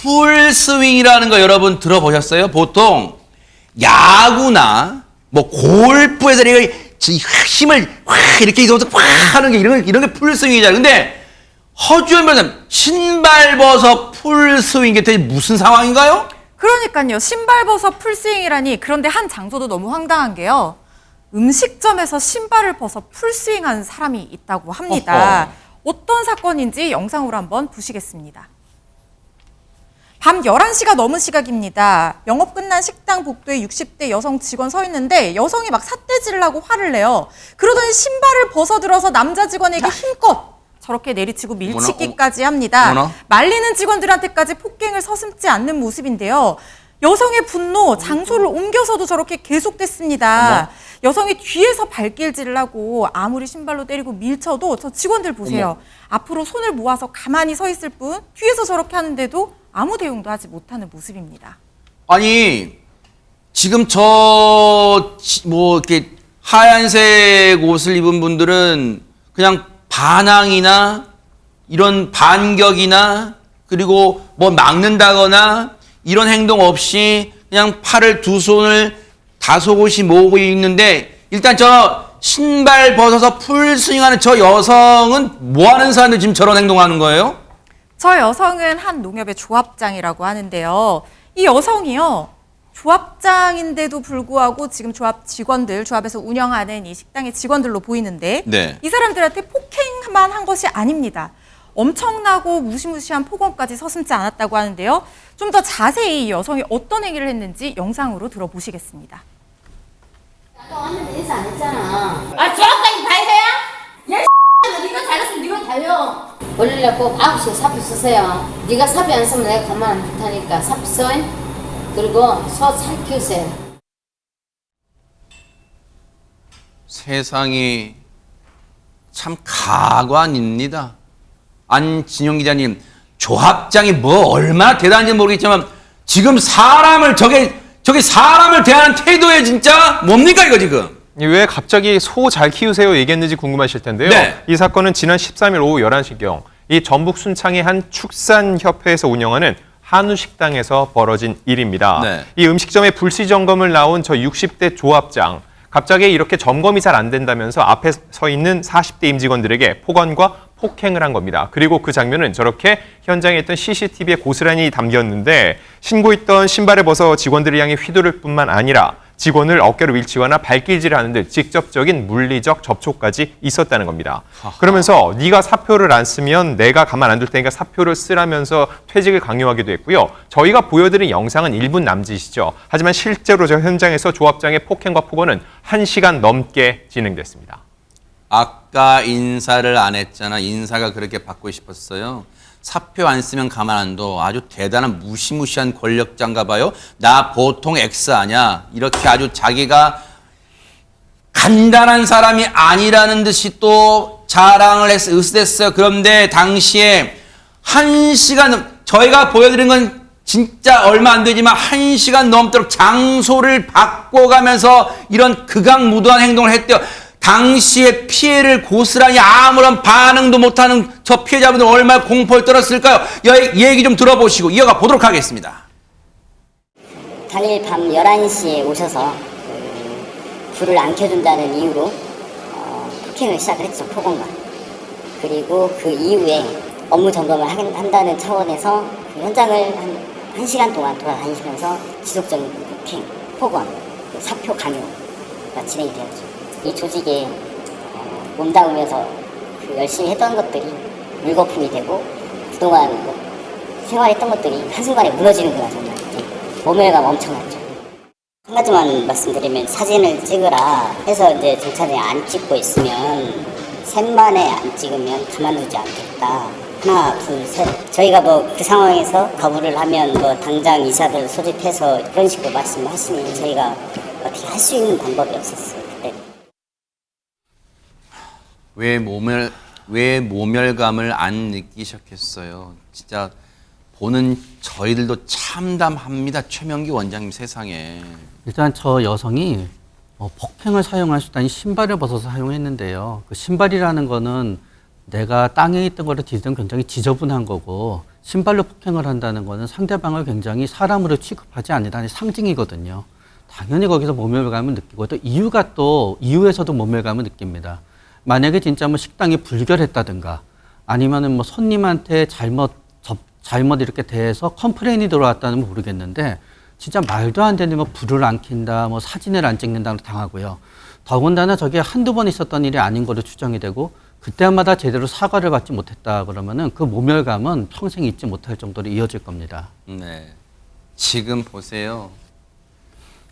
풀스윙이라는 거 여러분 들어보셨어요? 보통 야구나 뭐 골프에서 이렇게 힘을 확 이렇게 확 하는 게 이런 게 풀스윙이잖아요. 근데 허주연 변호사님, 신발 벗어 풀스윙 이게 대체 무슨 상황인가요? 그러니까요. 신발 벗어 풀스윙이라니. 그런데 한 장소도 너무 황당한 게요. 음식점에서 신발을 벗어 풀스윙하는 사람이 있다고 합니다. 어떤 사건인지 영상으로 한번 보시겠습니다. 밤 11시가 넘은 시각입니다. 영업 끝난 식당 복도에 60대 여성 직원 서 있는데 여성이 막 삿대질을 하고 화를 내요. 그러더니 신발을 벗어들어서 남자 직원에게 힘껏 저렇게 내리치고 밀치기까지 합니다. 말리는 직원들한테까지 폭행을 서슴지 않는 모습인데요. 여성의 분노, 장소를 옮겨서도 저렇게 계속됐습니다. 여성이 뒤에서 발길질을 하고 아무리 신발로 때리고 밀쳐도 저 직원들 보세요. 앞으로 손을 모아서 가만히 서 있을 뿐 뒤에서 저렇게 하는데도 아무 대응도 하지 못하는 모습입니다. 아니 지금 뭐 이렇게 하얀색 옷을 입은 분들은 그냥 반항이나 이런 반격이나 그리고 뭐 막는다거나 이런 행동 없이 그냥 팔을 두 손을 다소곳이 모으고 있는데 일단 저 신발 벗어서 풀스윙하는 저 여성은 뭐 하는 사람들 지금 저런 행동하는 거예요? 저 여성은 한 농협의 조합장이라고 하는데요. 이 여성이요. 조합장인데도 불구하고 지금 조합에서 운영하는 이 식당의 직원들로 보이는데 이 사람들한테 폭행만 한 것이 아닙니다. 엄청나고 무시무시한 폭언까지 서슴지 않았다고 하는데요. 좀 더 자세히 이 여성이 어떤 행위를 했는지 영상으로 들어보시겠습니다. 아까 왔는데 인사 안 했잖아. 조합장이 다 해야? 야, 네가 잘했으면 네가 달려. 원래 꼭 9시에 사표 쓰세요. 네가 사표 안 쓰면 내가 가만 안 둘 테니까 사표 써. 그리고 소 잘 키우세요. 세상이 참 가관입니다. 안진영 기자님, 조합장이 뭐 얼마나 대단한지 모르겠지만 지금 사람을 저게 사람을 대하는 태도에 진짜 뭡니까 이거 지금? 왜 갑자기 소 잘 키우세요 얘기했는지 궁금하실 텐데요. 이 사건은 지난 13일 오후 11시경 이 전북 순창의 한 축산협회에서 운영하는 한우 식당에서 벌어진 일입니다. 이 음식점에 불시 점검을 나온 저 60대 조합장, 갑자기 이렇게 점검이 잘 안 된다면서 앞에 서 있는 40대 임직원들에게 폭언과 폭행을 한 겁니다. 그리고 그 장면은 저렇게 현장에 있던 CCTV에 고스란히 담겼는데 신고했던 신발을 벗어 직원들을 향해 휘두를 뿐만 아니라 직원을 어깨로 밀치거나 발길질하는 등 직접적인 물리적 접촉까지 있었다는 겁니다. 그러면서 네가 사표를 안 쓰면 내가 가만 안 둘 테니까 사표를 쓰라면서 퇴직을 강요하기도 했고요. 저희가 보여드린 영상은 1분 남짓이죠. 하지만 실제로 저 현장에서 조합장의 폭행과 폭언은 1시간 넘게 진행됐습니다. 아까 인사를 안 했잖아. 인사가 그렇게 받고 싶었어요. 사표 안 쓰면 가만 안 둬. 아주 대단한 무시무시한 권력자인가 봐요. 나 보통 X 아냐. 이렇게 아주 자기가 간단한 사람이 아니라는 듯이 또 자랑을 으스댔어요. 그런데 당시에 1시간, 저희가 보여드린 건 진짜 얼마 안 되지만 1시간 넘도록 장소를 바꿔가면서 이런 극악무도한 행동을 했대요. 당시에 피해를 고스란히 아무런 반응도 못하는 저 피해자분들 얼마나 공포에 떨었을까요? 이 얘기 좀 들어보시고 이어가 보도록 하겠습니다. 당일 밤 11시에 오셔서 불을 안 켜준다는 이유로 폭행을 시작을 했죠. 폭언과. 그리고 그 이후에 업무 점검을 한다는 차원에서 그 현장을 한 1시간 동안 돌아다니시면서 지속적인 폭행, 폭언, 사표 강요가 진행이 되었죠. 이 조직에 몸담으면서 그 열심히 했던 것들이 물거품이 되고 그동안 생활했던 것들이 한순간에 무너지는구나 정말. 모멸감 엄청났죠. 한 가지만 말씀드리면 사진을 찍으라 해서 이제 경찰이 안 찍고 있으면 셋만에 안 찍으면 가만두지 않겠다. 하나, 둘, 셋. 저희가 뭐 그 상황에서 거부를 하면 뭐 당장 이사들 소집해서 그런 식으로 말씀하시면 저희가 어떻게 할 수 있는 방법이 없었어요. 그때. 왜 모멸감을 안 느끼셨겠어요? 진짜 보는 저희들도 참담합니다. 최명기 원장님 세상에. 일단 저 여성이 폭행을 사용할 수 있다는 신발을 벗어서 사용했는데요. 그 신발이라는 거는 내가 땅에 있던 거를 뒤지면 굉장히 지저분한 거고 신발로 폭행을 한다는 거는 상대방을 굉장히 사람으로 취급하지 않는다는 상징이거든요. 당연히 거기서 모멸감을 느끼고 또 이유에서도 모멸감을 느낍니다. 만약에 진짜 뭐 식당이 불결했다든가 아니면은 뭐 손님한테 잘못 이렇게 대해서 컴플레인이 들어왔다는 모르겠는데 진짜 말도 안 되는 뭐 불을 안 켠다, 뭐 사진을 안 찍는다고 당하고요. 더군다나 저게 한두 번 있었던 일이 아닌 거로 추정이 되고 그때마다 제대로 사과를 받지 못했다 그러면은 그 모멸감은 평생 잊지 못할 정도로 이어질 겁니다. 네. 지금 보세요.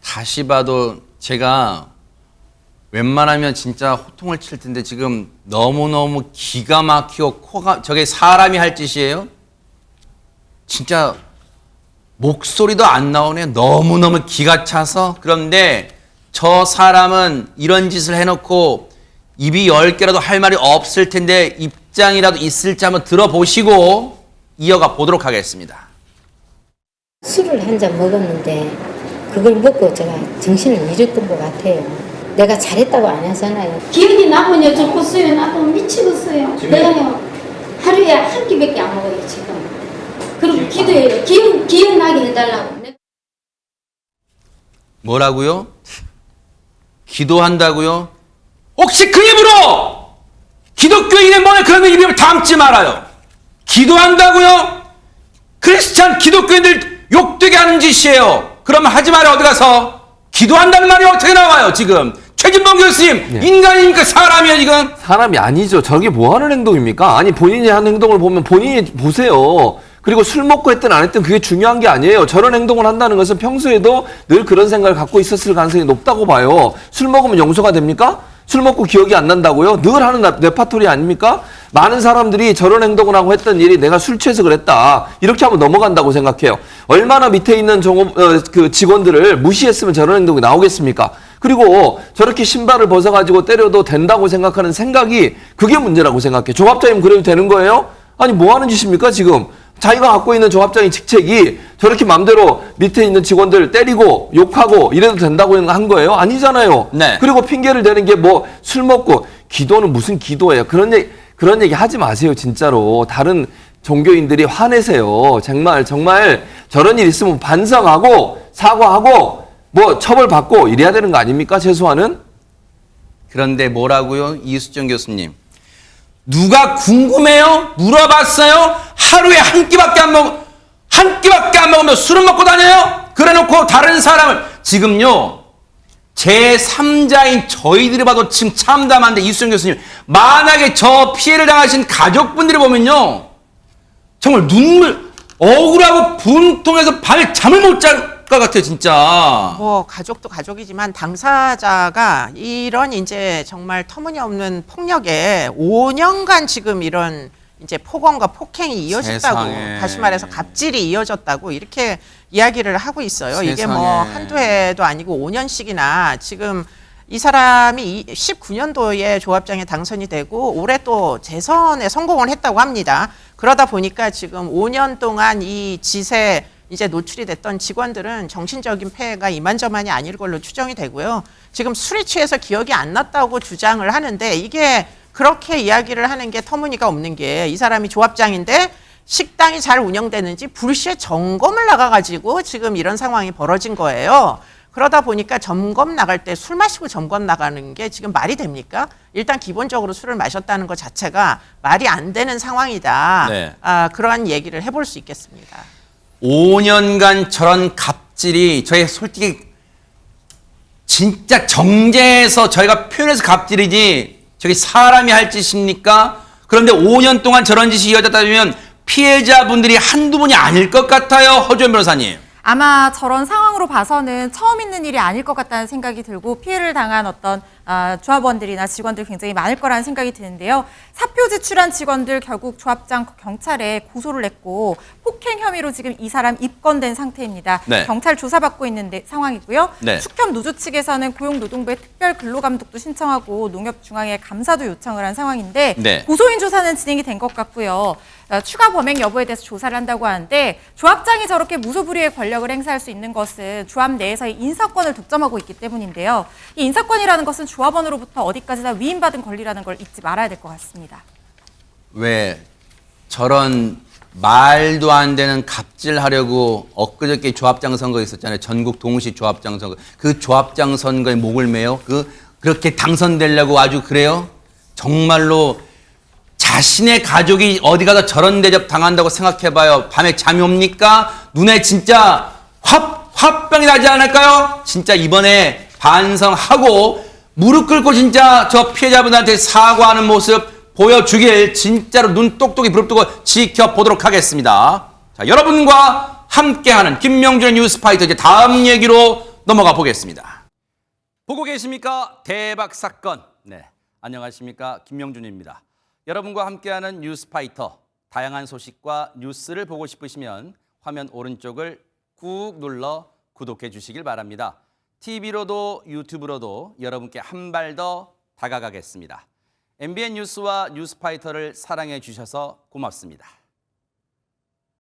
다시 봐도 제가 웬만하면 진짜 호통을 칠 텐데 지금 너무너무 기가 막히고 저게 사람이 할 짓이에요? 진짜 목소리도 안 나오네. 너무너무 기가 차서. 그런데 저 사람은 이런 짓을 해놓고 입이 10개라도 할 말이 없을 텐데 입장이라도 있을지 한번 들어보시고 이어가 보도록 하겠습니다. 술을 한 잔 먹었는데 그걸 먹고 제가 정신을 잃었던 것 같아요. 내가 잘했다고 안 하잖아요. 기운이 나쁘냐 좋겠어요. 나도 미치겠어요. 내가요 하루에 한 끼밖에 안 먹어요 지금. 그리고 기도해요. 기운 나게 해달라고. 뭐라고요? 기도한다고요? 혹시 그 입으로 기독교인의 몸에 그런 입을 담지 말아요. 기도한다고요? 크리스찬 기독교인들 욕되게 하는 짓이에요. 그러면 하지 말아요. 어디 가서. 기도한다는 말이 어떻게 나와요 지금. 최진봉 교수님, 네. 인간입니까 사람이에요 지금? 사람이 아니죠. 저게 뭐 하는 행동입니까? 아니 본인이 하는 행동을 보면 본인이 보세요. 그리고 술 먹고 했든 안 했든 그게 중요한 게 아니에요. 저런 행동을 한다는 것은 평소에도 늘 그런 생각을 갖고 있었을 가능성이 높다고 봐요. 술 먹으면 용서가 됩니까? 술 먹고 기억이 안 난다고요? 늘 하는 레파토리 아닙니까? 많은 사람들이 저런 행동을 하고 했던 일이 내가 술 취해서 그랬다. 이렇게 하면 넘어간다고 생각해요. 얼마나 밑에 있는 그 직원들을 무시했으면 저런 행동이 나오겠습니까? 그리고 저렇게 신발을 벗어가지고 때려도 된다고 생각하는 생각이 그게 문제라고 생각해. 조합장님 그래도 되는 거예요? 아니 뭐 하는 짓입니까 지금? 자기가 갖고 있는 조합장의 직책이 저렇게 맘대로 밑에 있는 직원들 때리고 욕하고 이래도 된다고 한 거예요? 아니잖아요. 네. 그리고 핑계를 대는 게 뭐 술 먹고 기도는 무슨 기도예요? 그런 얘기 하지 마세요 진짜로. 다른 종교인들이 화내세요. 정말 저런 일 있으면 반성하고 사과하고 뭐 처벌받고 이래야 되는 거 아닙니까 최소한은? 그런데 뭐라고요? 이수정 교수님. 누가 궁금해요? 물어봤어요? 하루에 한 끼밖에 안 먹으면 술을 먹고 다녀요? 그래놓고 다른 사람을 지금요 제3자인 저희들이 봐도 지금 참담한데 이수정 교수님 만약에 저 피해를 당하신 가족분들이 보면요 정말 억울하고 분통해서 밤에 잠을 못 잘 것 같아요 진짜. 뭐 가족도 가족이지만 당사자가 이런 이제 정말 터무니없는 폭력에 5년간 지금 이런 이제 폭언과 폭행이 이어졌다고 세상에. 다시 말해서 갑질이 이어졌다고 이렇게 이야기를 하고 있어요. 세상에. 이게 뭐 한두 해도 아니고 5년씩이나 지금 이 사람이 19년도에 조합장에 당선이 되고 올해 또 재선에 성공을 했다고 합니다. 그러다 보니까 지금 5년 동안 이 짓에 이제 노출이 됐던 직원들은 정신적인 폐해가 이만저만이 아닐 걸로 추정이 되고요. 지금 술에 취해서 기억이 안 났다고 주장을 하는데 이게 그렇게 이야기를 하는 게 터무니가 없는 게 이 사람이 조합장인데 식당이 잘 운영되는지 불시에 점검을 나가가지고 지금 이런 상황이 벌어진 거예요. 그러다 보니까 점검 나갈 때 술 마시고 점검 나가는 게 지금 말이 됩니까? 일단 기본적으로 술을 마셨다는 것 자체가 말이 안 되는 상황이다. 네. 그러한 얘기를 해볼 수 있겠습니다. 5년간 저런 갑질이 저희 솔직히 진짜 정제해서 저희가 표현해서 갑질이지 저게 사람이 할 짓입니까? 그런데 5년 동안 저런 짓이 이어졌다면 피해자분들이 한두 분이 아닐 것 같아요. 허주연 변호사님. 아마 저런 상황으로 봐서는 처음 있는 일이 아닐 것 같다는 생각이 들고 피해를 당한 어떤 조합원들이나 직원들 굉장히 많을 거라는 생각이 드는데요. 사표 제출한 직원들 결국 조합장 경찰에 고소를 냈고 폭행 혐의로 지금 이 사람 입건된 상태입니다. 네. 경찰 조사받고 있는 상황이고요. 네. 축협 노조 측에서는 고용노동부에 특별 근로감독도 신청하고 농협중앙에 감사도 요청을 한 상황인데 네. 고소인 조사는 진행이 된 것 같고요. 추가 범행 여부에 대해서 조사를 한다고 하는데 조합장이 저렇게 무소불위의 권력을 행사할 수 있는 것은 조합 내에서의 인사권을 독점하고 있기 때문인데요. 이 인사권이라는 것은 조합원으로부터 어디까지나 위임받은 권리라는 걸 잊지 말아야 될 것 같습니다. 왜 저런 말도 안 되는 갑질하려고 엊그저께 조합장 선거 있었잖아요. 전국 동시 조합장 선거. 그 조합장 선거에 목을 매요. 그렇게 당선되려고 아주 그래요? 정말로 자신의 가족이 어디 가서 저런 대접 당한다고 생각해봐요. 밤에 잠이 옵니까? 눈에 진짜 화병이 나지 않을까요? 진짜 이번에 반성하고 무릎 꿇고 진짜 저 피해자분들한테 사과하는 모습 보여주길 진짜로 눈 똑똑히 부릅뜨고 지켜보도록 하겠습니다. 자, 여러분과 함께하는 김명준의 뉴스파이터 이제 다음 얘기로 넘어가 보겠습니다. 보고 계십니까? 대박 사건. 네, 안녕하십니까? 김명준입니다. 여러분과 함께하는 뉴스파이터, 다양한 소식과 뉴스를 보고 싶으시면 화면 오른쪽을 꾹 눌러 구독해 주시길 바랍니다. TV로도 유튜브로도 여러분께 한 발 더 다가가겠습니다. MBN 뉴스와 뉴스파이터를 사랑해 주셔서 고맙습니다.